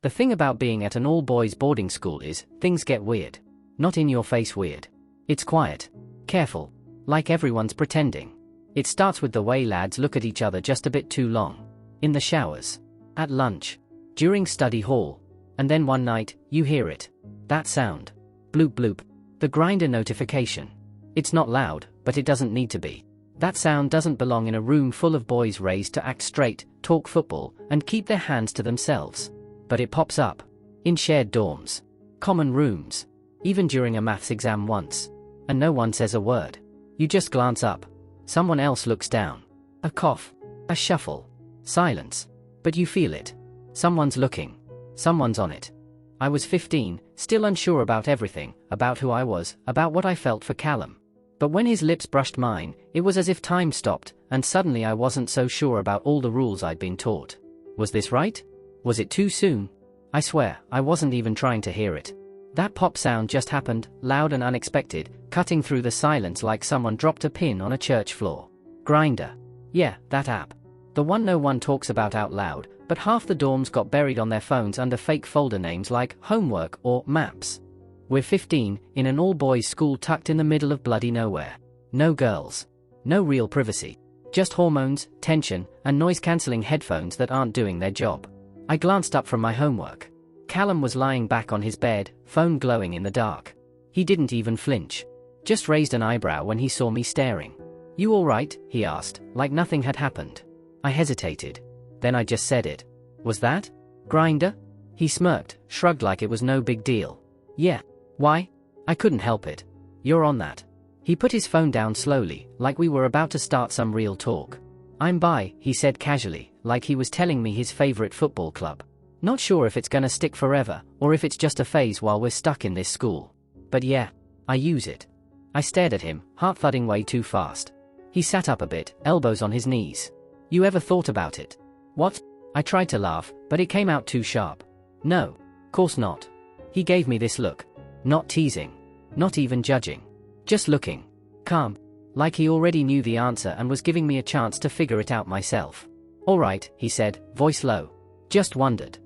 The thing about being at an all-boys boarding school is, things get weird. Not in your face weird. It's quiet. Careful. Like everyone's pretending. It starts with the way lads look at each other just a bit too long. In the showers. At lunch. During study hall. And then one night, you hear it. That sound. Bloop bloop. The grinder notification. It's not loud, but it doesn't need to be. That sound doesn't belong in a room full of boys raised to act straight, talk football, and keep their hands to themselves. But it pops up. In shared dorms. Common rooms. Even during a maths exam once. And no one says a word. You just glance up. Someone else looks down. A cough. A shuffle. Silence. But you feel it. Someone's looking. Someone's on it. I was 15, still unsure about everything, about who I was, about what I felt for Callum. But when his lips brushed mine, it was as if time stopped, and suddenly I wasn't so sure about all the rules I'd been taught. Was this right? Was it too soon? I swear, I wasn't even trying to hear it. That pop sound just happened, loud and unexpected, cutting through the silence like someone dropped a pin on a church floor. Grindr. Yeah, that app. The one no one talks about out loud, but half the dorms got buried on their phones under fake folder names like homework or maps. We're 15, in an all-boys school tucked in the middle of bloody nowhere. No girls. No real privacy. Just hormones, tension, and noise-cancelling headphones that aren't doing their job. I glanced up from my homework. Callum was lying back on his bed, phone glowing in the dark. He didn't even flinch. Just raised an eyebrow when he saw me staring. "You all right?" he asked, like nothing had happened. I hesitated. Then I just said it. "Was that Grindr?" He smirked, shrugged like it was no big deal. "Yeah. Why?" I couldn't help it. "You're on that." He put his phone down slowly, like we were about to start some real talk. "I'm bi," he said casually, like he was telling me his favorite football club. "Not sure if it's gonna stick forever, or if it's just a phase while we're stuck in this school. But yeah, I use it." I stared at him, heart thudding way too fast. He sat up a bit, elbows on his knees. "You ever thought about it?" "What?" I tried to laugh, but it came out too sharp. "No. Course not." He gave me this look. Not teasing. Not even judging. Just looking. Calm. Like he already knew the answer and was giving me a chance to figure it out myself. "All right," he said, voice low. "Just wondered."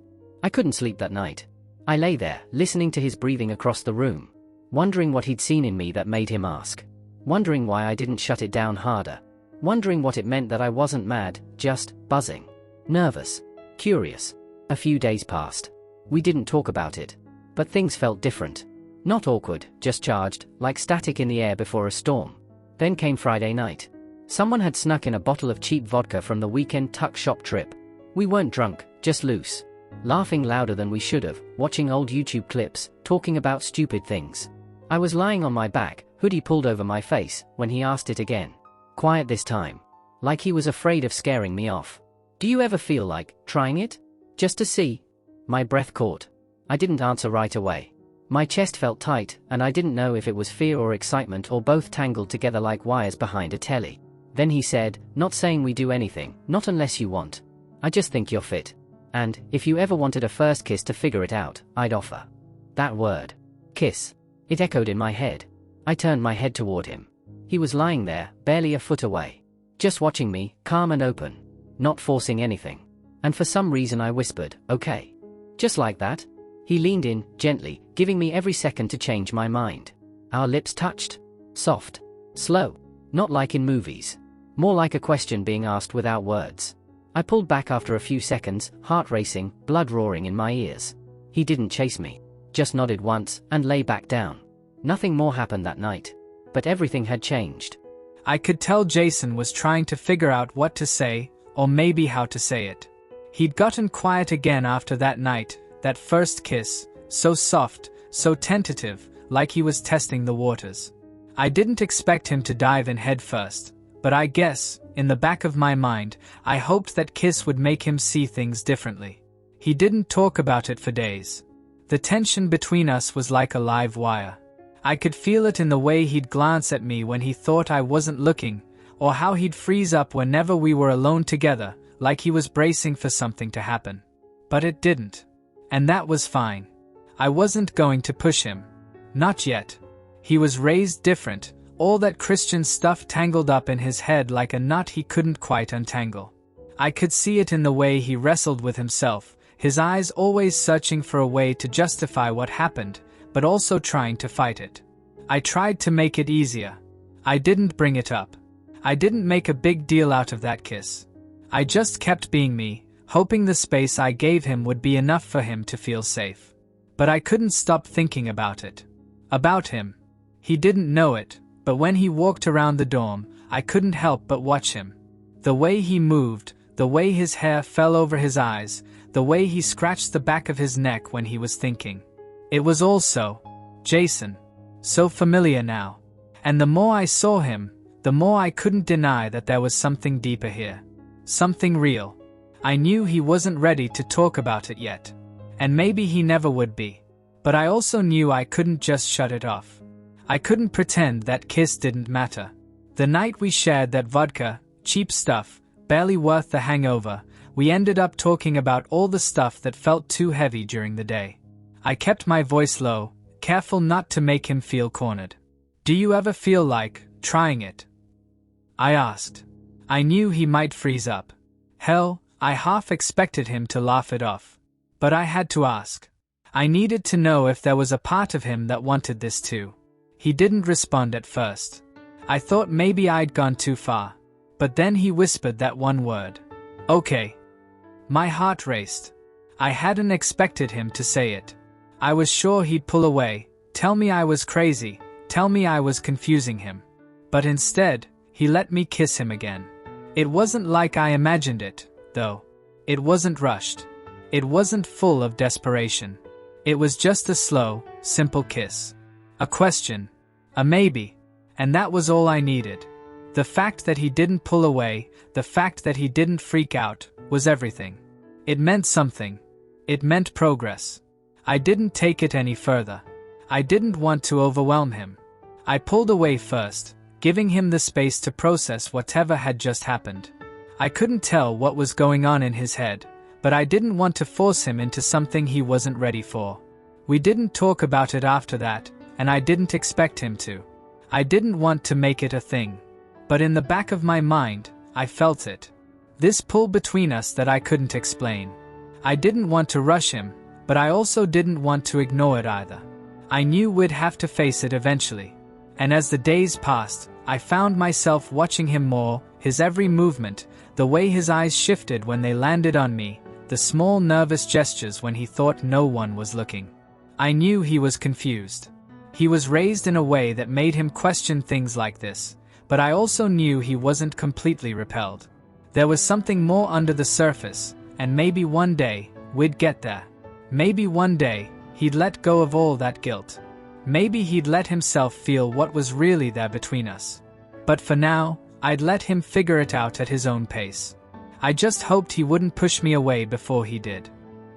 I couldn't sleep that night. I lay there, listening to his breathing across the room. Wondering what he'd seen in me that made him ask. Wondering why I didn't shut it down harder. Wondering what it meant that I wasn't mad, just buzzing. Nervous. Curious. A few days passed. We didn't talk about it. But things felt different. Not awkward, just charged, like static in the air before a storm. Then came Friday night. Someone had snuck in a bottle of cheap vodka from the weekend tuck shop trip. We weren't drunk, just loose. Laughing louder than we should have, watching old YouTube clips, talking about stupid things. I was lying on my back, hoodie pulled over my face, when he asked it again. Quiet this time. Like he was afraid of scaring me off. "Do you ever feel like trying it? Just to see?" My breath caught. I didn't answer right away. My chest felt tight, and I didn't know if it was fear or excitement or both tangled together like wires behind a telly. Then he said, "Not saying we do anything, not unless you want. I just think you're fit. And, if you ever wanted a first kiss to figure it out, I'd offer." That word. Kiss. It echoed in my head. I turned my head toward him. He was lying there, barely a foot away. Just watching me, calm and open. Not forcing anything. And for some reason I whispered, "Okay." Just like that. He leaned in, gently, giving me every second to change my mind. Our lips touched. Soft. Slow. Not like in movies. More like a question being asked without words. I pulled back after a few seconds, heart racing, blood roaring in my ears. He didn't chase me. Just nodded once, and lay back down. Nothing more happened that night. But everything had changed. I could tell Jason was trying to figure out what to say, or maybe how to say it. He'd gotten quiet again after that night, that first kiss, so soft, so tentative, like he was testing the waters. I didn't expect him to dive in head first, but I guess, in the back of my mind, I hoped that kiss would make him see things differently. He didn't talk about it for days. The tension between us was like a live wire. I could feel it in the way he'd glance at me when he thought I wasn't looking, or how he'd freeze up whenever we were alone together, like he was bracing for something to happen. But it didn't. And that was fine. I wasn't going to push him. Not yet. He was raised different, all that Christian stuff tangled up in his head like a knot he couldn't quite untangle. I could see it in the way he wrestled with himself, his eyes always searching for a way to justify what happened, but also trying to fight it. I tried to make it easier. I didn't bring it up. I didn't make a big deal out of that kiss. I just kept being me, hoping the space I gave him would be enough for him to feel safe. But I couldn't stop thinking about it. About him. He didn't know it, but when he walked around the dorm, I couldn't help but watch him. The way he moved, the way his hair fell over his eyes, the way he scratched the back of his neck when he was thinking. It was all so Jason. So familiar now. And the more I saw him, the more I couldn't deny that there was something deeper here. Something real. I knew he wasn't ready to talk about it yet. And maybe he never would be. But I also knew I couldn't just shut it off. I couldn't pretend that kiss didn't matter. The night we shared that vodka, cheap stuff, barely worth the hangover, we ended up talking about all the stuff that felt too heavy during the day. I kept my voice low, careful not to make him feel cornered. "Do you ever feel like trying it?" I asked. I knew he might freeze up. Hell, I half expected him to laugh it off. But I had to ask. I needed to know if there was a part of him that wanted this too. He didn't respond at first. I thought maybe I'd gone too far. But then he whispered that one word. "Okay." My heart raced. I hadn't expected him to say it. I was sure he'd pull away, tell me I was crazy, tell me I was confusing him. But instead, he let me kiss him again. It wasn't like I imagined it, though. It wasn't rushed. It wasn't full of desperation. It was just a slow, simple kiss. A question. A maybe. And that was all I needed. The fact that he didn't pull away, the fact that he didn't freak out, was everything. It meant something. It meant progress. I didn't take it any further. I didn't want to overwhelm him. I pulled away first, giving him the space to process whatever had just happened. I couldn't tell what was going on in his head, but I didn't want to force him into something he wasn't ready for. We didn't talk about it after that, and I didn't expect him to. I didn't want to make it a thing. But in the back of my mind, I felt it. This pull between us that I couldn't explain. I didn't want to rush him, but I also didn't want to ignore it either. I knew we'd have to face it eventually. And as the days passed, I found myself watching him more, his every movement, the way his eyes shifted when they landed on me, the small nervous gestures when he thought no one was looking. I knew he was confused. He was raised in a way that made him question things like this, but I also knew he wasn't completely repelled. There was something more under the surface, and maybe one day, we'd get there. Maybe one day, he'd let go of all that guilt. Maybe he'd let himself feel what was really there between us. But for now, I'd let him figure it out at his own pace. I just hoped he wouldn't push me away before he did.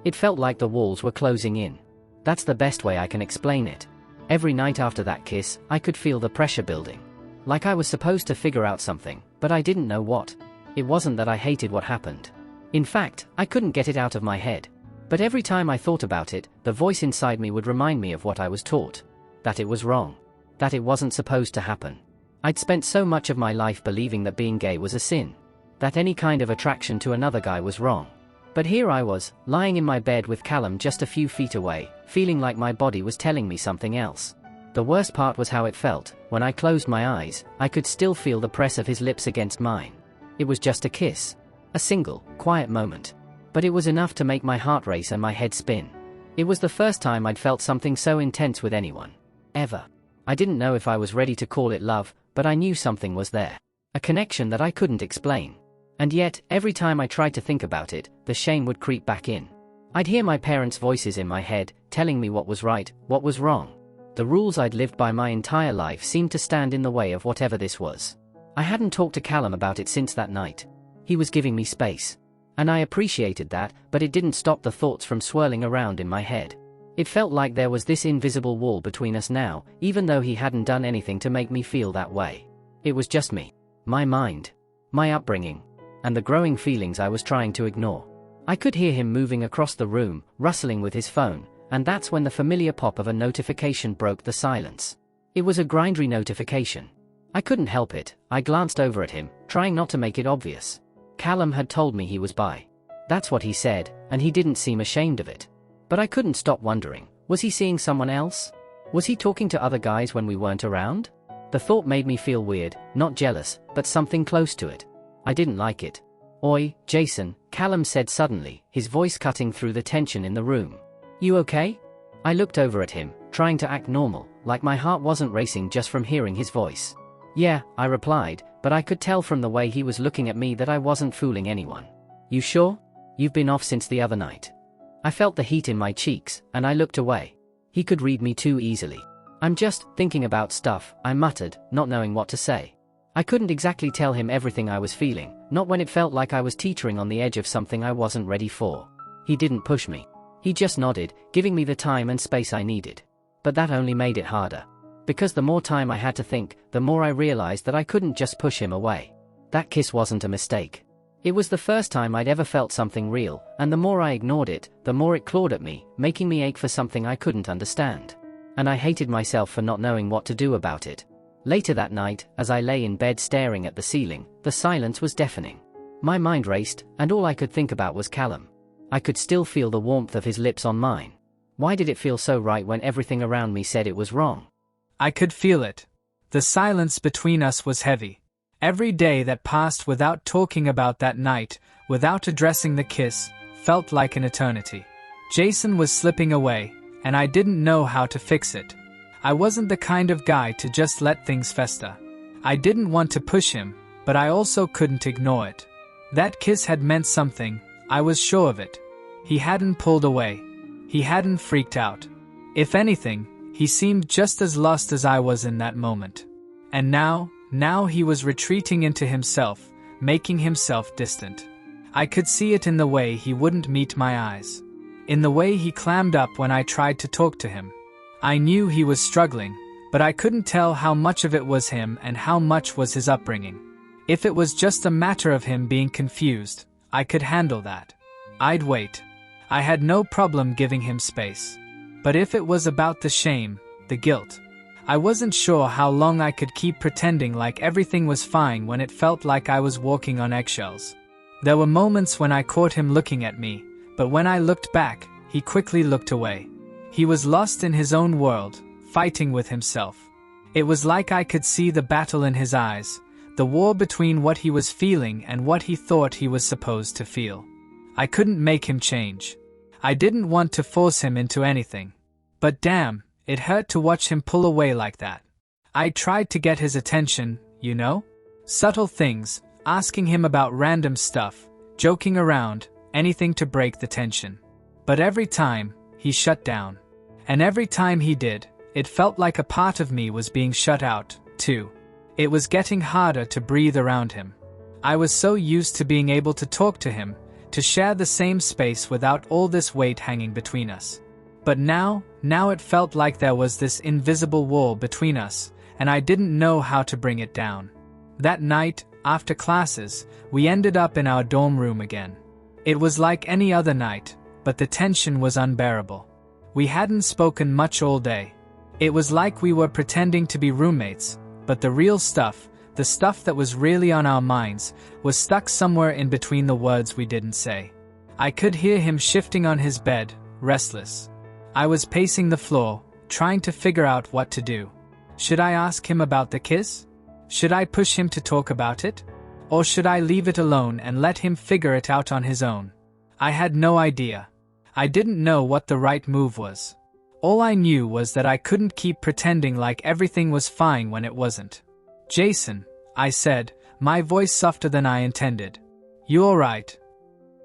It felt like the walls were closing in. That's the best way I can explain it. Every night after that kiss, I could feel the pressure building. Like I was supposed to figure out something, but I didn't know what. It wasn't that I hated what happened. In fact, I couldn't get it out of my head. But every time I thought about it, the voice inside me would remind me of what I was taught. That it was wrong. That it wasn't supposed to happen. I'd spent so much of my life believing that being gay was a sin. That any kind of attraction to another guy was wrong. But here I was, lying in my bed with Callum just a few feet away, feeling like my body was telling me something else. The worst part was how it felt. When I closed my eyes, I could still feel the press of his lips against mine. It was just a kiss. A single, quiet moment. But it was enough to make my heart race and my head spin. It was the first time I'd felt something so intense with anyone. Ever. I didn't know if I was ready to call it love, but I knew something was there. A connection that I couldn't explain. And yet, every time I tried to think about it, the shame would creep back in. I'd hear my parents' voices in my head, telling me what was right, what was wrong. The rules I'd lived by my entire life seemed to stand in the way of whatever this was. I hadn't talked to Callum about it since that night. He was giving me space. And I appreciated that, but it didn't stop the thoughts from swirling around in my head. It felt like there was this invisible wall between us now, even though he hadn't done anything to make me feel that way. It was just me. My mind. My upbringing. And the growing feelings I was trying to ignore. I could hear him moving across the room, rustling with his phone, and that's when the familiar pop of a notification broke the silence. It was a Grindry notification. I couldn't help it. I glanced over at him, trying not to make it obvious. Callum had told me he was bi. That's what he said, and he didn't seem ashamed of it. But I couldn't stop wondering, was he seeing someone else? Was he talking to other guys when we weren't around? The thought made me feel weird, not jealous, but something close to it. I didn't like it. "Oi, Jason," Callum said suddenly, his voice cutting through the tension in the room. "You okay?" I looked over at him, trying to act normal, like my heart wasn't racing just from hearing his voice. "Yeah," I replied, but I could tell from the way he was looking at me that I wasn't fooling anyone. "You sure? You've been off since the other night." I felt the heat in my cheeks, and I looked away. He could read me too easily. "I'm just thinking about stuff," I muttered, not knowing what to say. I couldn't exactly tell him everything I was feeling, not when it felt like I was teetering on the edge of something I wasn't ready for. He didn't push me. He just nodded, giving me the time and space I needed. But that only made it harder. Because the more time I had to think, the more I realized that I couldn't just push him away. That kiss wasn't a mistake. It was the first time I'd ever felt something real, and the more I ignored it, the more it clawed at me, making me ache for something I couldn't understand. And I hated myself for not knowing what to do about it. Later that night, as I lay in bed staring at the ceiling, the silence was deafening. My mind raced, and all I could think about was Callum. I could still feel the warmth of his lips on mine. Why did it feel so right when everything around me said it was wrong? I could feel it. The silence between us was heavy. Every day that passed without talking about that night, without addressing the kiss, felt like an eternity. Jason was slipping away, and I didn't know how to fix it. I wasn't the kind of guy to just let things fester. I didn't want to push him, but I also couldn't ignore it. That kiss had meant something, I was sure of it. He hadn't pulled away. He hadn't freaked out. If anything, he seemed just as lost as I was in that moment. And now he was retreating into himself, making himself distant. I could see it in the way he wouldn't meet my eyes. In the way he clammed up when I tried to talk to him. I knew he was struggling, but I couldn't tell how much of it was him and how much was his upbringing. If it was just a matter of him being confused, I could handle that. I'd wait. I had no problem giving him space. But if it was about the shame, the guilt, I wasn't sure how long I could keep pretending like everything was fine when it felt like I was walking on eggshells. There were moments when I caught him looking at me, but when I looked back, he quickly looked away. He was lost in his own world, fighting with himself. It was like I could see the battle in his eyes, the war between what he was feeling and what he thought he was supposed to feel. I couldn't make him change. I didn't want to force him into anything. But damn, it hurt to watch him pull away like that. I tried to get his attention, you know? Subtle things, asking him about random stuff, joking around, anything to break the tension. But every time, he shut down. And every time he did, it felt like a part of me was being shut out, too. It was getting harder to breathe around him. I was so used to being able to talk to him, to share the same space without all this weight hanging between us. But now it felt like there was this invisible wall between us, and I didn't know how to bring it down. That night, after classes, we ended up in our dorm room again. It was like any other night, but the tension was unbearable. We hadn't spoken much all day. It was like we were pretending to be roommates, but the real stuff, the stuff that was really on our minds, was stuck somewhere in between the words we didn't say. I could hear him shifting on his bed, restless. I was pacing the floor, trying to figure out what to do. Should I ask him about the kiss? Should I push him to talk about it? Or should I leave it alone and let him figure it out on his own? I had no idea. I didn't know what the right move was. All I knew was that I couldn't keep pretending like everything was fine when it wasn't. "Jason," I said, my voice softer than I intended. "You alright?"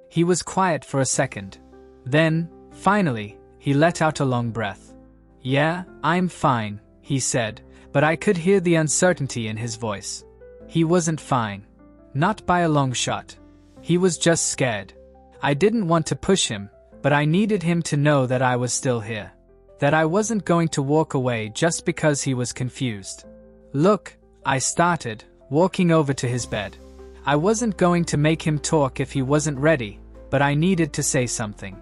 He was quiet for a second. Then, finally, he let out a long breath. "Yeah, I'm fine," he said, but I could hear the uncertainty in his voice. He wasn't fine. Not by a long shot. He was just scared. I didn't want to push him, but I needed him to know that I was still here. That I wasn't going to walk away just because he was confused. "Look," I started, walking over to his bed. I wasn't going to make him talk if he wasn't ready, but I needed to say something.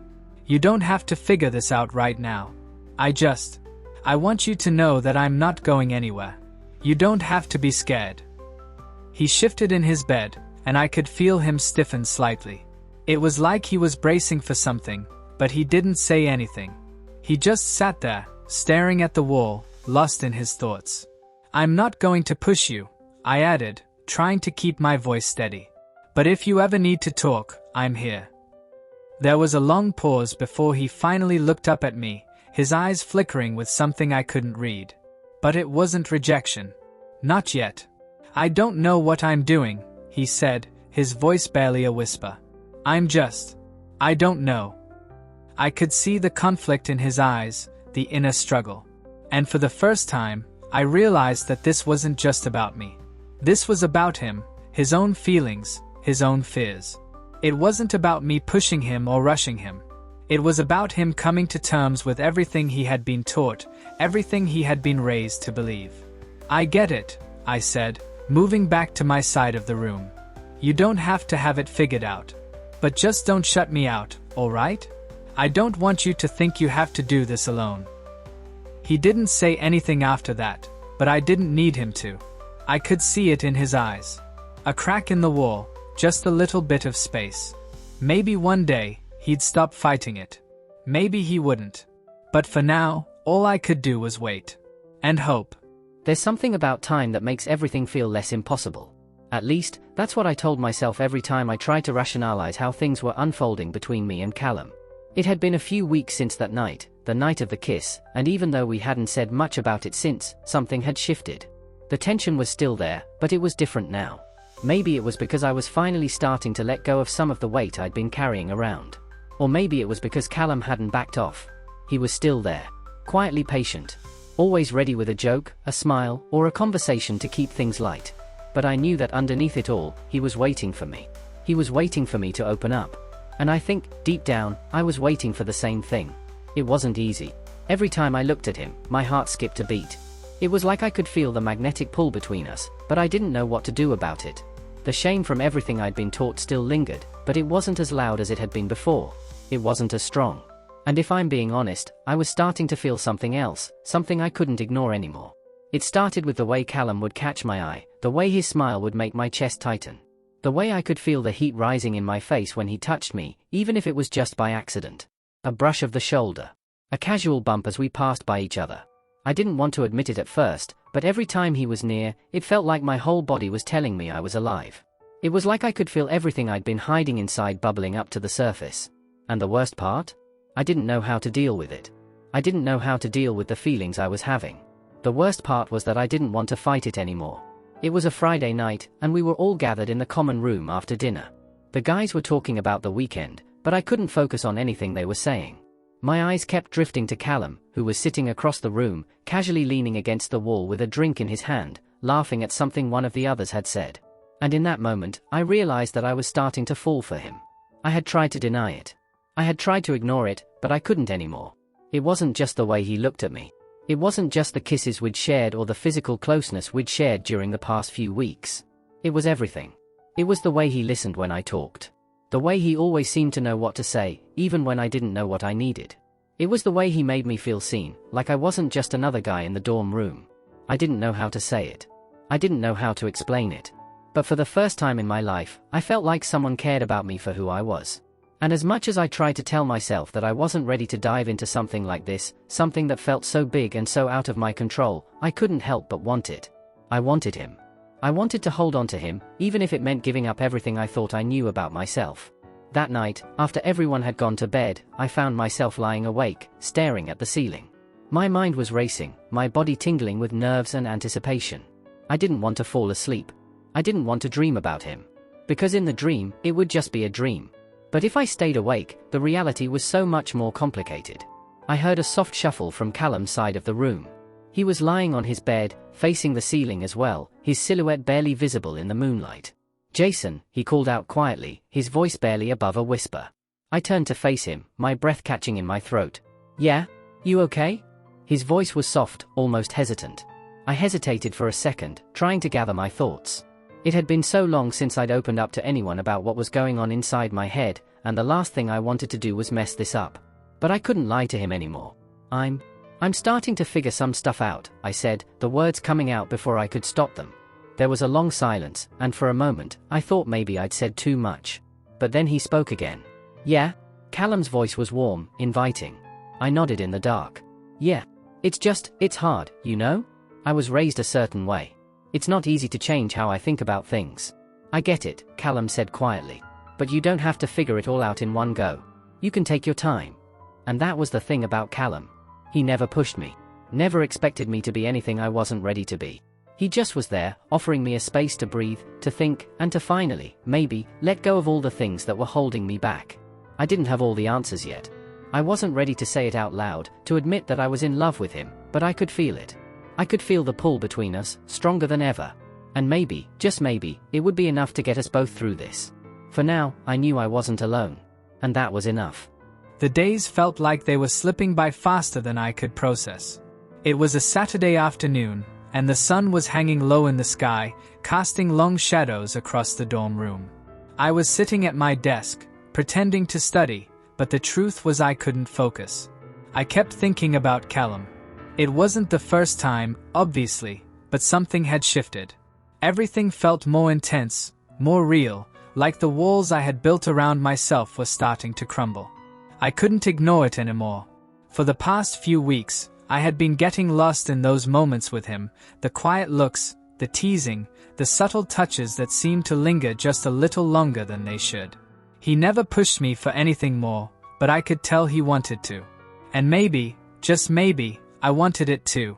"You don't have to figure this out right now. I want you to know that I'm not going anywhere. You don't have to be scared." He shifted in his bed, and I could feel him stiffen slightly. It was like he was bracing for something, but he didn't say anything. He just sat there, staring at the wall, lost in his thoughts. "I'm not going to push you," I added, trying to keep my voice steady. "But if you ever need to talk, I'm here." There was a long pause before he finally looked up at me, his eyes flickering with something I couldn't read. But it wasn't rejection. Not yet. "I don't know what I'm doing," he said, his voice barely a whisper. I don't know." I could see the conflict in his eyes, the inner struggle. And for the first time, I realized that this wasn't just about me. This was about him, his own feelings, his own fears. It wasn't about me pushing him or rushing him. It was about him coming to terms with everything he had been taught, everything he had been raised to believe. "I get it," I said, moving back to my side of the room. "You don't have to have it figured out. But just don't shut me out, all right? I don't want you to think you have to do this alone." He didn't say anything after that, but I didn't need him to. I could see it in his eyes. A crack in the wall, just a little bit of space. Maybe one day, he'd stop fighting it. Maybe he wouldn't. But for now, all I could do was wait. And hope. There's something about time that makes everything feel less impossible. At least, that's what I told myself every time I tried to rationalize how things were unfolding between me and Callum. It had been a few weeks since that night, the night of the kiss, and even though we hadn't said much about it since, something had shifted. The tension was still there, but it was different now. Maybe it was because I was finally starting to let go of some of the weight I'd been carrying around. Or maybe it was because Callum hadn't backed off. He was still there, quietly patient, always ready with a joke, a smile, or a conversation to keep things light. But I knew that underneath it all, he was waiting for me. He was waiting for me to open up. And I think, deep down, I was waiting for the same thing. It wasn't easy. Every time I looked at him, my heart skipped a beat. It was like I could feel the magnetic pull between us, but I didn't know what to do about it. The shame from everything I'd been taught still lingered, but it wasn't as loud as it had been before. It wasn't as strong. And if I'm being honest, I was starting to feel something else, something I couldn't ignore anymore. It started with the way Callum would catch my eye, the way his smile would make my chest tighten. The way I could feel the heat rising in my face when he touched me, even if it was just by accident. A brush of the shoulder. A casual bump as we passed by each other. I didn't want to admit it at first, but every time he was near, it felt like my whole body was telling me I was alive. It was like I could feel everything I'd been hiding inside bubbling up to the surface. And the worst part? I didn't know how to deal with it. I didn't know how to deal with the feelings I was having. The worst part was that I didn't want to fight it anymore. It was a Friday night, and we were all gathered in the common room after dinner. The guys were talking about the weekend, but I couldn't focus on anything they were saying. My eyes kept drifting to Callum, who was sitting across the room, casually leaning against the wall with a drink in his hand, laughing at something one of the others had said. And in that moment, I realized that I was starting to fall for him. I had tried to deny it. I had tried to ignore it, but I couldn't anymore. It wasn't just the way he looked at me. It wasn't just the kisses we'd shared or the physical closeness we'd shared during the past few weeks. It was everything. It was the way he listened when I talked. The way he always seemed to know what to say, even when I didn't know what I needed. It was the way he made me feel seen, like I wasn't just another guy in the dorm room. I didn't know how to say it. I didn't know how to explain it. But for the first time in my life, I felt like someone cared about me for who I was. And as much as I tried to tell myself that I wasn't ready to dive into something like this, something that felt so big and so out of my control, I couldn't help but want it. I wanted him. I wanted to hold on to him, even if it meant giving up everything I thought I knew about myself. That night, after everyone had gone to bed, I found myself lying awake, staring at the ceiling. My mind was racing, my body tingling with nerves and anticipation. I didn't want to fall asleep. I didn't want to dream about him. Because in the dream, it would just be a dream. But if I stayed awake, the reality was so much more complicated. I heard a soft shuffle from Callum's side of the room. He was lying on his bed, facing the ceiling as well, his silhouette barely visible in the moonlight. "Jason," he called out quietly, his voice barely above a whisper. I turned to face him, my breath catching in my throat. "Yeah? You okay?" His voice was soft, almost hesitant. I hesitated for a second, trying to gather my thoughts. It had been so long since I'd opened up to anyone about what was going on inside my head, and the last thing I wanted to do was mess this up. But I couldn't lie to him anymore. I'm starting to figure some stuff out," I said, the words coming out before I could stop them. There was a long silence, and for a moment, I thought maybe I'd said too much. but then he spoke again. Yeah? Callum's voice was warm, inviting. I nodded in the dark. Yeah. It's hard, you know? I was raised a certain way. It's not easy to change how I think about things. I get it, Callum said quietly. But you don't have to figure it all out in one go. You can take your time. And that was the thing about Callum. He never pushed me. Never expected me to be anything I wasn't ready to be. He just was there, offering me a space to breathe, to think, and to finally, maybe, let go of all the things that were holding me back. I didn't have all the answers yet. I wasn't ready to say it out loud, to admit that I was in love with him, but I could feel it. I could feel the pull between us, stronger than ever. And maybe, just maybe, it would be enough to get us both through this. For now, I knew I wasn't alone. And that was enough. The days felt like they were slipping by faster than I could process. It was a Saturday afternoon, and the sun was hanging low in the sky, casting long shadows across the dorm room. I was sitting at my desk, pretending to study, but the truth was I couldn't focus. I kept thinking about Callum. It wasn't the first time, obviously, but something had shifted. Everything felt more intense, more real, like the walls I had built around myself were starting to crumble. I couldn't ignore it anymore. For the past few weeks, I had been getting lost in those moments with him, the quiet looks, the teasing, the subtle touches that seemed to linger just a little longer than they should. He never pushed me for anything more, but I could tell he wanted to. And maybe, just maybe, I wanted it too.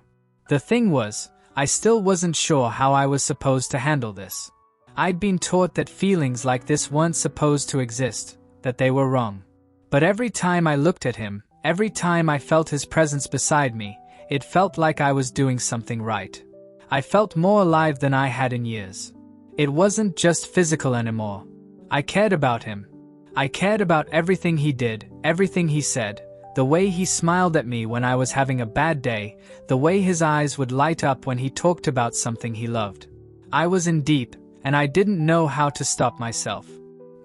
The thing was, I still wasn't sure how I was supposed to handle this. I'd been taught that feelings like this weren't supposed to exist, that they were wrong. But every time I looked at him, every time I felt his presence beside me, it felt like I was doing something right. I felt more alive than I had in years. It wasn't just physical anymore. I cared about him. I cared about everything he did, everything he said, the way he smiled at me when I was having a bad day, the way his eyes would light up when he talked about something he loved. I was in deep, and I didn't know how to stop myself.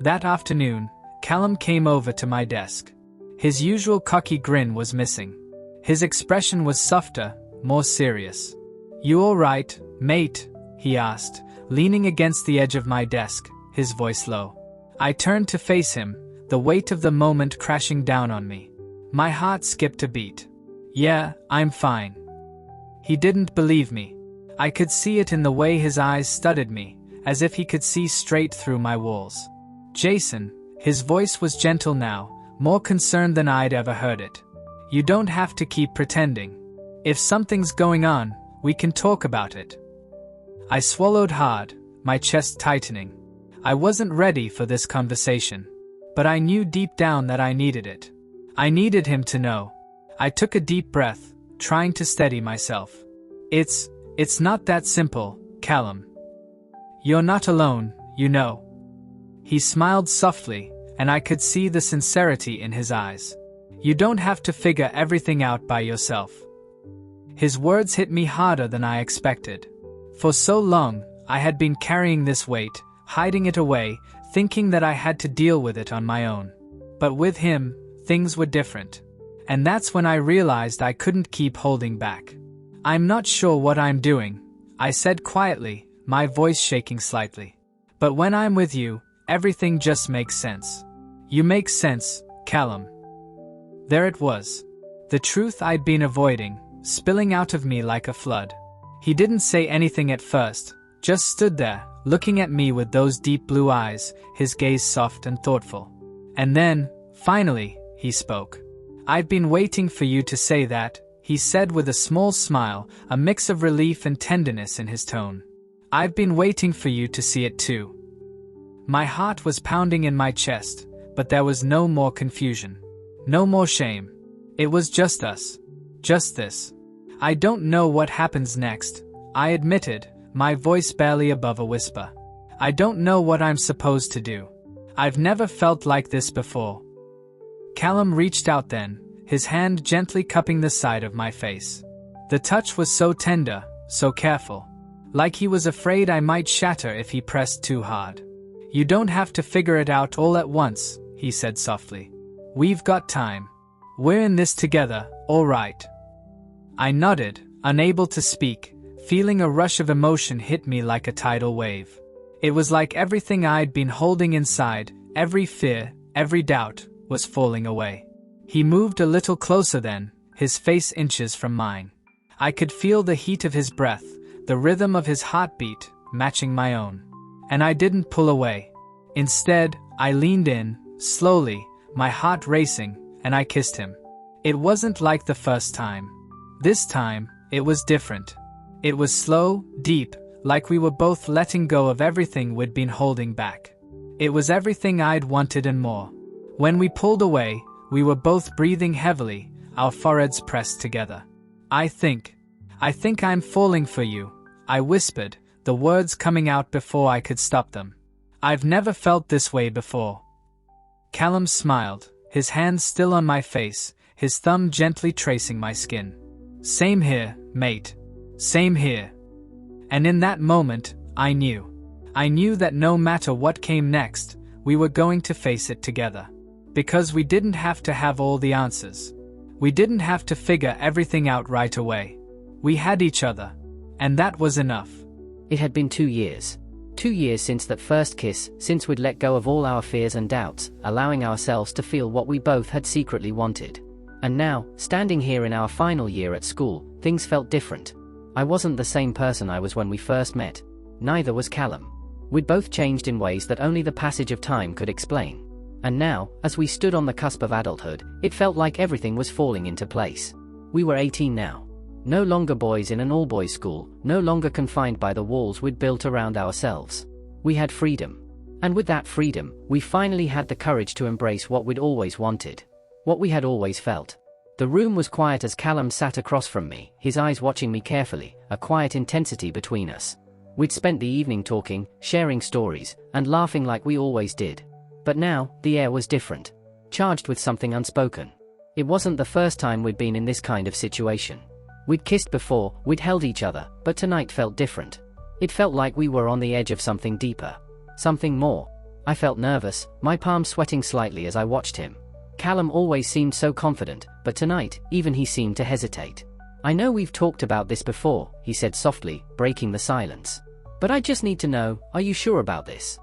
That afternoon, Callum came over to my desk. His usual cocky grin was missing. His expression was softer, more serious. "You all right, mate?" he asked, leaning against the edge of my desk, his voice low. I turned to face him, the weight of the moment crashing down on me. My heart skipped a beat. "Yeah, I'm fine." He didn't believe me. I could see it in the way his eyes studied me, as if he could see straight through my walls. "Jason," his voice was gentle now, more concerned than I'd ever heard it. "You don't have to keep pretending. If something's going on, we can talk about it." I swallowed hard, my chest tightening. I wasn't ready for this conversation. But I knew deep down that I needed it. I needed him to know. I took a deep breath, trying to steady myself. It's not that simple, Callum. You're not alone, you know." He smiled softly, and I could see the sincerity in his eyes. "You don't have to figure everything out by yourself." His words hit me harder than I expected. For so long, I had been carrying this weight, hiding it away, thinking that I had to deal with it on my own. But with him, things were different. And that's when I realized I couldn't keep holding back. "I'm not sure what I'm doing," I said quietly, my voice shaking slightly. "But when I'm with you, everything just makes sense." "You make sense, Callum." There it was. The truth I'd been avoiding, spilling out of me like a flood. He didn't say anything at first, just stood there, looking at me with those deep blue eyes, his gaze soft and thoughtful. And then, finally, he spoke. "I've been waiting for you to say that," he said with a small smile, a mix of relief and tenderness in his tone. "I've been waiting for you to see it too." My heart was pounding in my chest, but there was no more confusion. No more shame. It was just us. Just this. "I don't know what happens next," I admitted, my voice barely above a whisper. "I don't know what I'm supposed to do. I've never felt like this before." Callum reached out then, his hand gently cupping the side of my face. The touch was so tender, so careful. Like he was afraid I might shatter if he pressed too hard. "You don't have to figure it out all at once," he said softly. "We've got time. We're in this together, all right." I nodded, unable to speak, feeling a rush of emotion hit me like a tidal wave. It was like everything I'd been holding inside, Every fear, every doubt, was falling away. He moved a little closer then, his face inches from mine. I could feel the heat of his breath, the rhythm of his heartbeat, matching my own. And I didn't pull away. Instead, I leaned in, slowly, my heart racing, and I kissed him. It wasn't like the first time. This time, it was different. It was slow, deep, like we were both letting go of everything we'd been holding back. It was everything I'd wanted and more. When we pulled away, we were both breathing heavily, our foreheads pressed together. I think I'm falling for you, I whispered, the words coming out before I could stop them. I've never felt this way before. Callum smiled, his hand still on my face, his thumb gently tracing my skin. Same here, mate. Same here. And in that moment, I knew. I knew that no matter what came next, we were going to face it together. Because we didn't have to have all the answers. We didn't have to figure everything out right away. We had each other. And that was enough. It had been 2 years. 2 years since that first kiss, since we'd let go of all our fears and doubts, allowing ourselves to feel what we both had secretly wanted. And now, standing here in our final year at school, things felt different. I wasn't the same person I was when we first met. Neither was Callum. We'd both changed in ways that only the passage of time could explain. And now, as we stood on the cusp of adulthood, it felt like everything was falling into place. We were 18 now. No longer boys in an all-boys school, no longer confined by the walls we'd built around ourselves. We had freedom. And with that freedom, we finally had the courage to embrace what we'd always wanted. What we had always felt. The room was quiet as Callum sat across from me, his eyes watching me carefully, a quiet intensity between us. We'd spent the evening talking, sharing stories, and laughing like we always did. But now, the air was different. Charged with something unspoken. It wasn't the first time we'd been in this kind of situation. We'd kissed before, we'd held each other, but tonight felt different. It felt like we were on the edge of something deeper. Something more. I felt nervous, my palms sweating slightly as I watched him. Callum always seemed so confident, but tonight, even he seemed to hesitate. I know we've talked about this before, he said softly, breaking the silence. But I just need to know, are you sure about this?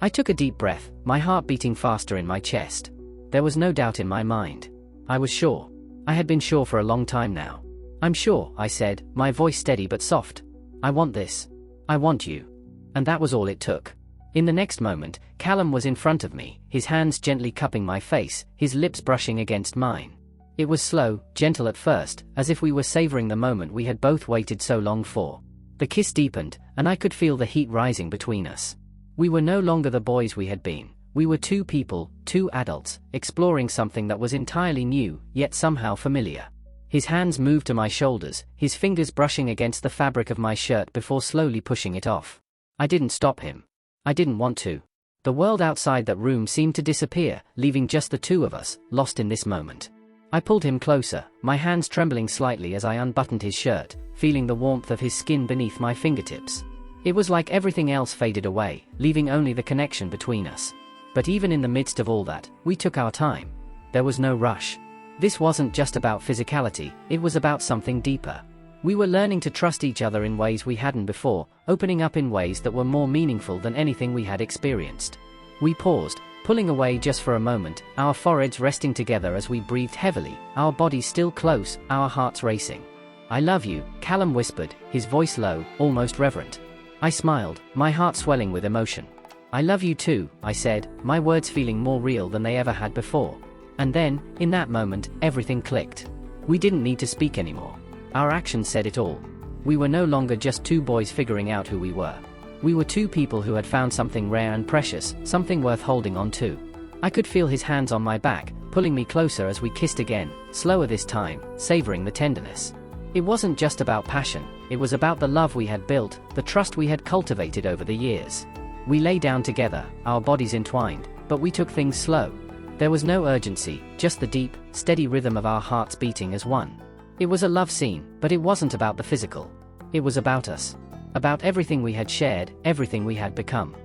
I took a deep breath, my heart beating faster in my chest. There was no doubt in my mind. I was sure. I had been sure for a long time now. I'm sure, I said, my voice steady but soft. I want this. I want you. And that was all it took. In the next moment, Callum was in front of me, his hands gently cupping my face, his lips brushing against mine. It was slow, gentle at first, as if we were savoring the moment we had both waited so long for. The kiss deepened, and I could feel the heat rising between us. We were no longer the boys we had been. We were two people, two adults, exploring something that was entirely new, yet somehow familiar. His hands moved to my shoulders, his fingers brushing against the fabric of my shirt before slowly pushing it off. I didn't stop him. I didn't want to. The world outside that room seemed to disappear, leaving just the two of us, lost in this moment. I pulled him closer, my hands trembling slightly as I unbuttoned his shirt, feeling the warmth of his skin beneath my fingertips. It was like everything else faded away, leaving only the connection between us. But even in the midst of all that, we took our time. There was no rush. This wasn't just about physicality, it was about something deeper. We were learning to trust each other in ways we hadn't before, opening up in ways that were more meaningful than anything we had experienced. We paused, pulling away just for a moment, our foreheads resting together as we breathed heavily, our bodies still close, our hearts racing. I love you, Callum whispered, his voice low, almost reverent. I smiled, my heart swelling with emotion. I love you too, I said, my words feeling more real than they ever had before. And then, in that moment, everything clicked. We didn't need to speak anymore. Our actions said it all. We were no longer just two boys figuring out who we were. We were two people who had found something rare and precious, something worth holding on to. I could feel his hands on my back, pulling me closer as we kissed again, slower this time, savoring the tenderness. It wasn't just about passion, it was about the love we had built, the trust we had cultivated over the years. We lay down together, our bodies entwined, but we took things slow. There was no urgency, just the deep, steady rhythm of our hearts beating as one. It was a love scene, but it wasn't about the physical. It was about us. About everything we had shared, everything we had become.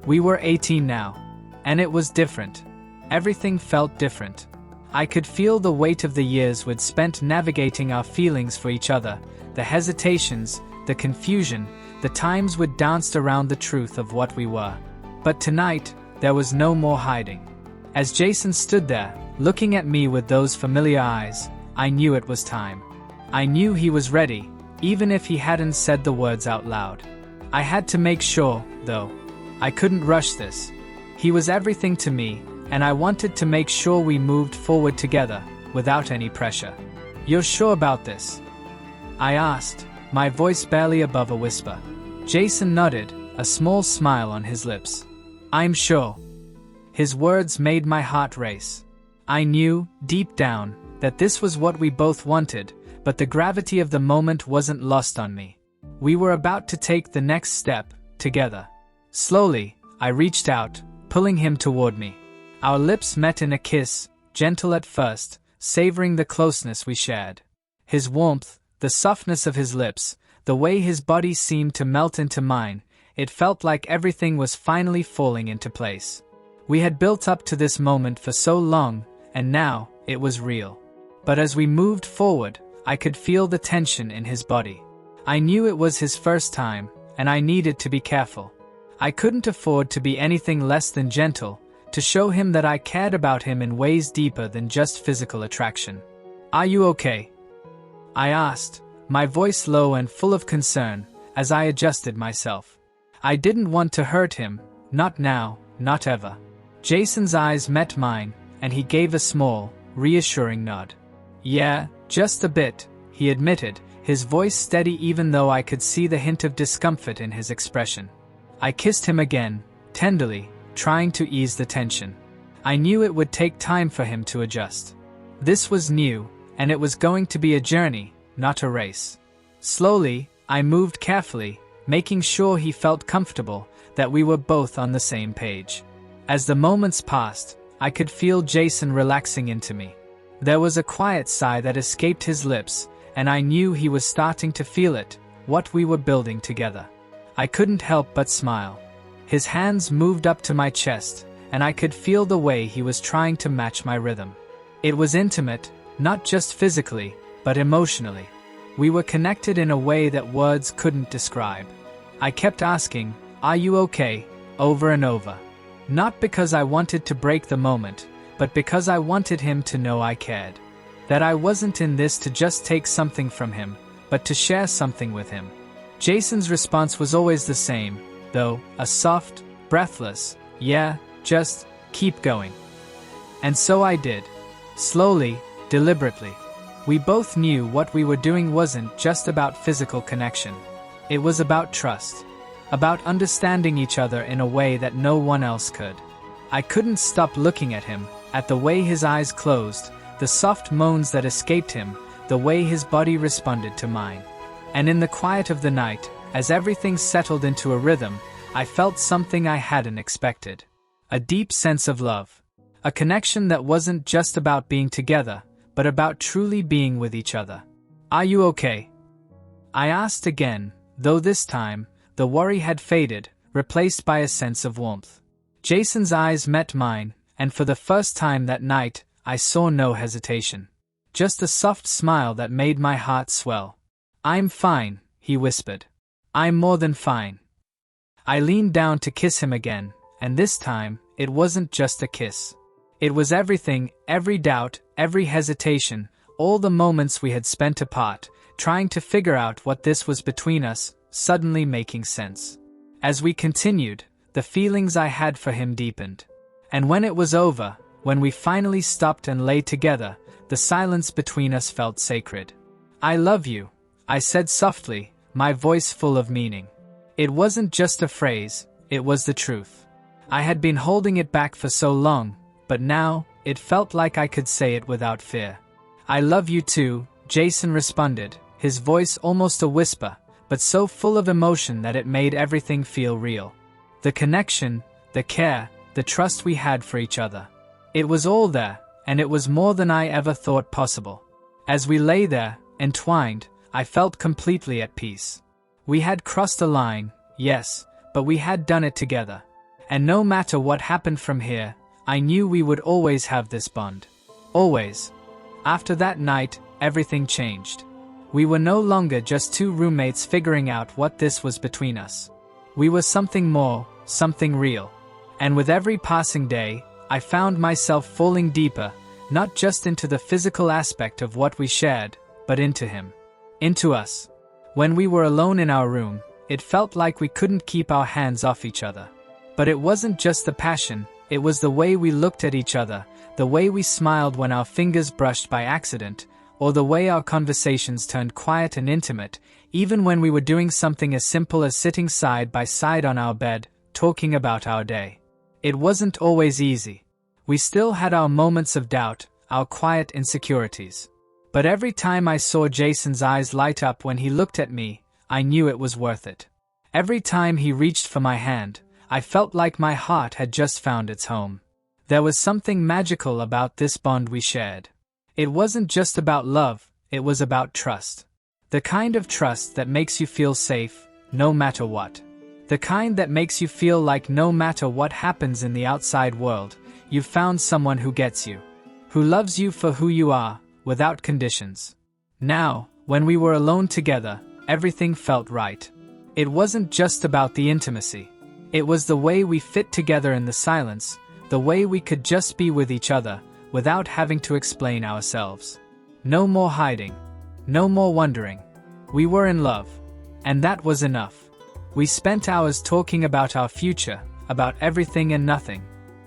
We were 18 now. And it was different. Everything felt different. I could feel the weight of the years we'd spent navigating our feelings for each other, the hesitations, the confusion, the times we'd danced around the truth of what we were. But tonight, there was no more hiding. As Jason stood there, looking at me with those familiar eyes, I knew it was time. I knew he was ready, even if he hadn't said the words out loud. I had to make sure, though. I couldn't rush this. He was everything to me, and I wanted to make sure we moved forward together, without any pressure. "You're sure about this?" I asked, my voice barely above a whisper. Jason nodded, a small smile on his lips. "I'm sure." His words made my heart race. I knew, deep down, that this was what we both wanted, but the gravity of the moment wasn't lost on me. We were about to take the next step, together. Slowly, I reached out, pulling him toward me. Our lips met in a kiss, gentle at first, savoring the closeness we shared. His warmth, the softness of his lips, the way his body seemed to melt into mine, it felt like everything was finally falling into place. We had built up to this moment for so long, and now, it was real. But as we moved forward, I could feel the tension in his body. I knew it was his first time, and I needed to be careful. I couldn't afford to be anything less than gentle, to show him that I cared about him in ways deeper than just physical attraction. "Are you okay?" I asked, my voice low and full of concern, as I adjusted myself. I didn't want to hurt him, not now, not ever. Jason's eyes met mine, and he gave a small, reassuring nod. "Yeah, just a bit," he admitted, his voice steady even though I could see the hint of discomfort in his expression. I kissed him again, tenderly, trying to ease the tension. I knew it would take time for him to adjust. This was new, and it was going to be a journey, not a race. Slowly, I moved carefully, making sure he felt comfortable, that we were both on the same page. As the moments passed, I could feel Jason relaxing into me. There was a quiet sigh that escaped his lips, and I knew he was starting to feel it, what we were building together. I couldn't help but smile. His hands moved up to my chest, and I could feel the way he was trying to match my rhythm. It was intimate, not just physically, but emotionally. We were connected in a way that words couldn't describe. I kept asking, "Are you okay?" over and over. Not because I wanted to break the moment, but because I wanted him to know I cared. That I wasn't in this to just take something from him, but to share something with him. Jason's response was always the same, though, a soft, breathless, "Yeah, just keep going." And so I did. Slowly, deliberately. We both knew what we were doing wasn't just about physical connection. It was about trust. About understanding each other in a way that no one else could. I couldn't stop looking at him, at the way his eyes closed, the soft moans that escaped him, the way his body responded to mine. And in the quiet of the night, as everything settled into a rhythm, I felt something I hadn't expected. A deep sense of love. A connection that wasn't just about being together, but about truly being with each other. "Are you okay?" I asked again, though this time, the worry had faded, replaced by a sense of warmth. Jason's eyes met mine, and for the first time that night, I saw no hesitation. Just a soft smile that made my heart swell. "I'm fine," he whispered. "I'm more than fine." I leaned down to kiss him again, and this time, it wasn't just a kiss. It was everything, every doubt, every hesitation, all the moments we had spent apart, trying to figure out what this was between us, suddenly making sense. As we continued, the feelings I had for him deepened. And when it was over, when we finally stopped and lay together, the silence between us felt sacred. "I love you," I said softly, my voice full of meaning. It wasn't just a phrase, it was the truth. I had been holding it back for so long, but now, it felt like I could say it without fear. "I love you too," Jason responded, his voice almost a whisper, but so full of emotion that it made everything feel real. The connection, the care, the trust we had for each other. It was all there, and it was more than I ever thought possible. As we lay there, entwined, I felt completely at peace. We had crossed a line, yes, but we had done it together. And no matter what happened from here, I knew we would always have this bond. Always. After that night, everything changed. We were no longer just two roommates figuring out what this was between us. We were something more, something real. And with every passing day, I found myself falling deeper, not just into the physical aspect of what we shared, but into him. Into us. When we were alone in our room, it felt like we couldn't keep our hands off each other. But it wasn't just the passion, it was the way we looked at each other, the way we smiled when our fingers brushed by accident, or the way our conversations turned quiet and intimate, even when we were doing something as simple as sitting side by side on our bed, talking about our day. It wasn't always easy. We still had our moments of doubt, our quiet insecurities. But every time I saw Jason's eyes light up when he looked at me, I knew it was worth it. Every time he reached for my hand, I felt like my heart had just found its home. There was something magical about this bond we shared. It wasn't just about love, it was about trust. The kind of trust that makes you feel safe, no matter what. The kind that makes you feel like no matter what happens in the outside world, you've found someone who gets you. Who loves you for who you are, without conditions. Now, when we were alone together, everything felt right. It wasn't just about the intimacy. It was the way we fit together in the silence, the way we could just be with each other, without having to explain ourselves. No more hiding. No more wondering. We were in love. And that was enough. We spent hours talking about our future, about everything and nothing.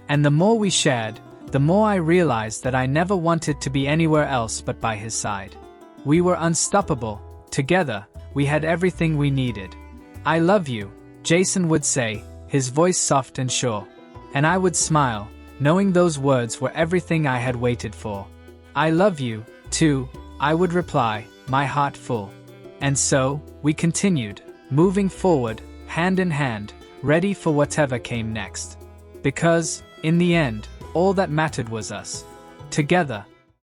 And the more we shared, the more I realized that I never wanted to be anywhere else but by his side. We were unstoppable. Together, we had everything we needed. "I love you," Jason would say, his voice soft and sure. And I would smile, knowing those words were everything I had waited for. "I love you, too," I would reply, my heart full. And so, we continued, moving forward, hand in hand, ready for whatever came next. Because, in the end, all that mattered was us. Together,